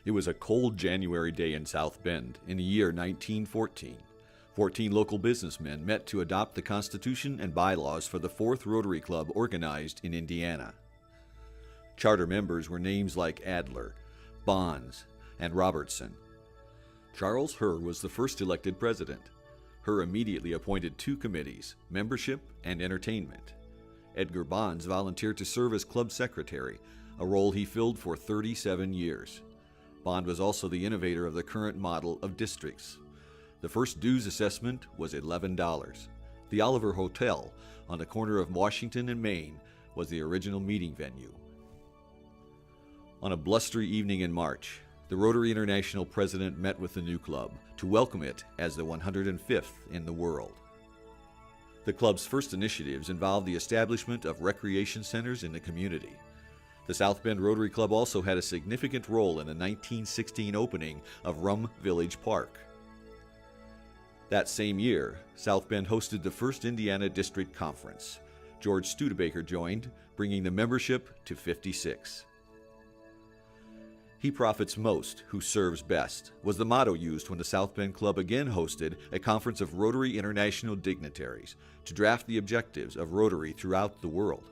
It was a cold January day in South Bend in the year 1914. 14 local businessmen met to adopt the Constitution and bylaws for the fourth Rotary Club organized in Indiana. Charter members were names like Adler, Bonds, and Robertson. Charles Herr was the first elected president. Herr immediately appointed 2 committees, membership and entertainment. Edgar Bonds volunteered to serve as club secretary, a role he filled for 37 years. Bond was also the innovator of the current model of districts. The first dues assessment was $11. The Oliver Hotel on the corner of Washington and Main was the original meeting venue. On a blustery evening in March, the Rotary International president met with the new club to welcome it as the 105th in the world. The club's first initiatives involved the establishment of recreation centers in the community. The South Bend Rotary Club also had a significant role in the 1916 opening of Rum Village Park. That same year, South Bend hosted the first Indiana District Conference. George Studebaker joined, bringing the membership to 56. "He profits most who serves best" was the motto used when the South Bend Club again hosted a conference of Rotary International dignitaries to draft the objectives of Rotary throughout the world.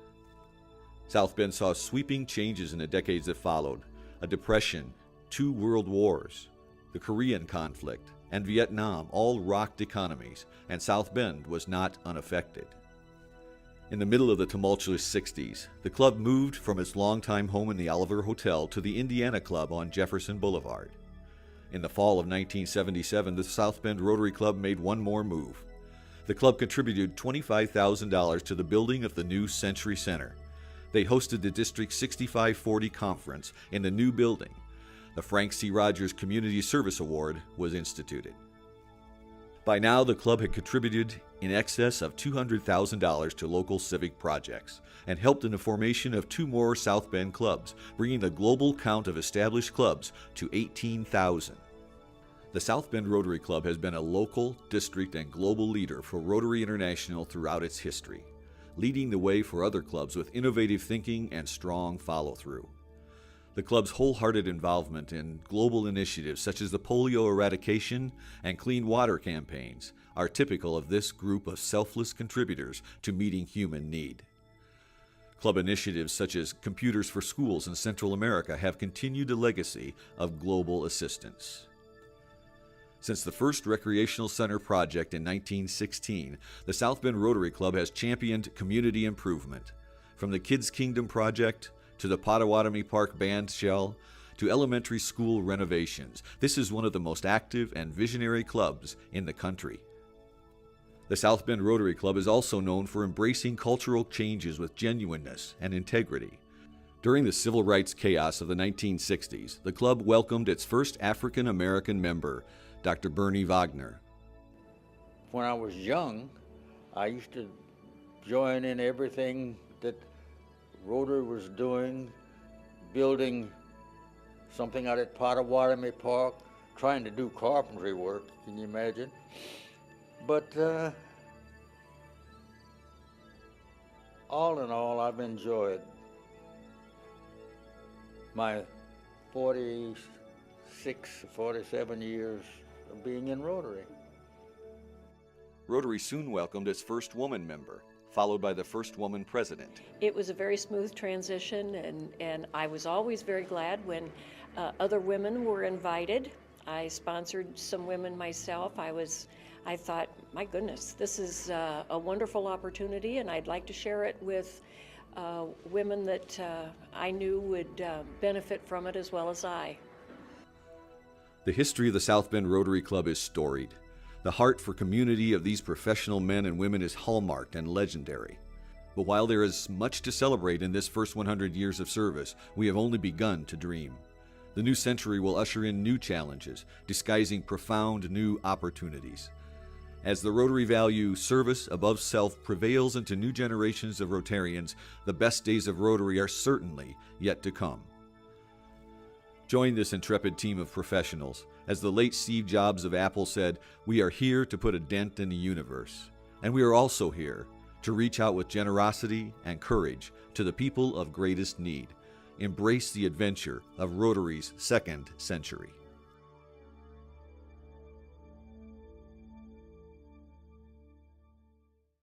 South Bend saw sweeping changes in the decades that followed: a depression, 2 world wars, the Korean conflict, and Vietnam all rocked economies, and South Bend was not unaffected. In the middle of the tumultuous 60s, the club moved from its longtime home in the Oliver Hotel to the Indiana Club on Jefferson Boulevard. In the fall of 1977, the South Bend Rotary Club made one more move. The club contributed $25,000 to the building of the new Century Center. They hosted the District 6540 conference in the new building. The Frank C. Rogers Community Service Award was instituted. By now, the club had contributed in excess of $200,000 to local civic projects and helped in the formation of 2 more South Bend clubs, bringing the global count of established clubs to 18,000. The South Bend Rotary Club has been a local, district, and global leader for Rotary International throughout its history, leading the way for other clubs with innovative thinking and strong follow-through. The club's wholehearted involvement in global initiatives such as the polio eradication and clean water campaigns are typical of this group of selfless contributors to meeting human need. Club initiatives such as Computers for Schools in Central America have continued a legacy of global assistance. Since the first recreational center project in 1916, the South Bend Rotary Club has championed community improvement. From the Kids Kingdom Project to the Potawatomi Park Band Shell, to elementary school renovations, this is one of the most active and visionary clubs in the country. The South Bend Rotary Club is also known for embracing cultural changes with genuineness and integrity. During the civil rights chaos of the 1960s, the club welcomed its first African American member, Dr. Bernie Wagner. When I was young, I used to join in everything that Rotary was doing, building something out at Potawatomi Park, trying to do carpentry work, can you imagine? But all in all, I've enjoyed my 46, 47 years of being in Rotary. Rotary soon welcomed its first woman member, followed by the first woman president. It was a very smooth transition, and I was always very glad when other women were invited. I sponsored some women myself. I thought, my goodness, this is a wonderful opportunity, and I'd like to share it with women that I knew would benefit from it as well as I. The history of the South Bend Rotary Club is storied. The heart for community of these professional men and women is hallmarked and legendary. But while there is much to celebrate in this first 100 years of service, we have only begun to dream. The new century will usher in new challenges, disguising profound new opportunities. As the Rotary value service above self prevails into new generations of Rotarians, the best days of Rotary are certainly yet to come. Join this intrepid team of professionals. As the late Steve Jobs of Apple said, "We are here to put a dent in the universe." And we are also here to reach out with generosity and courage to the people of greatest need, embrace the adventure of Rotary's second century.